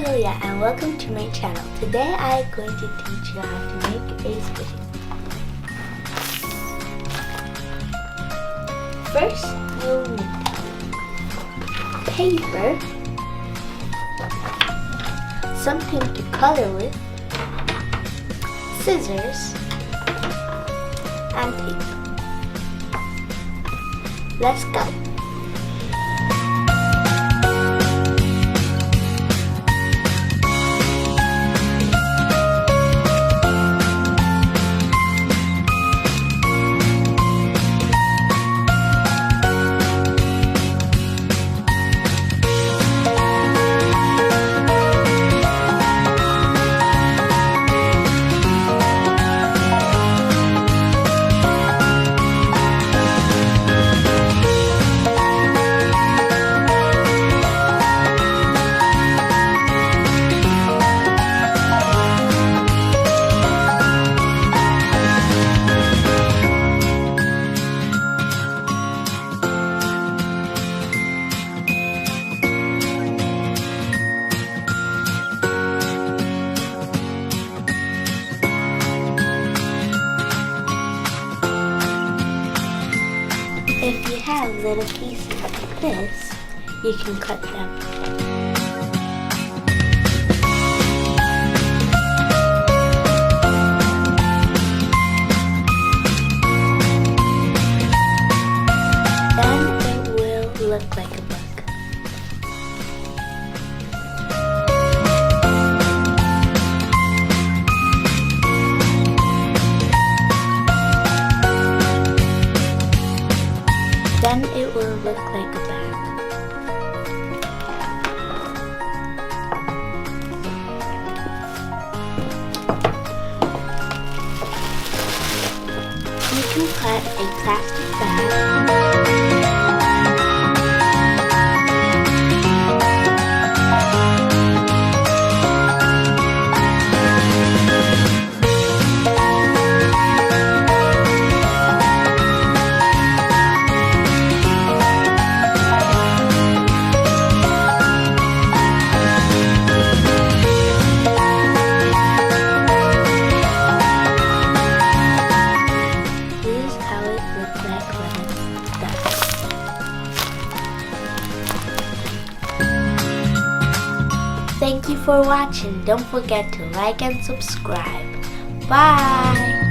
Kayliah and welcome to my channel. Today I'm going to teach you how to make a squishy. First, you'll need paper, something to color with, scissors, and tape. Let's go! If you have little pieces like this, you can cut them. Then it will look like a book. Then it will look like a bag. You can cut a plastic bag. Thank you for watching. Don't forget to like and subscribe. Bye!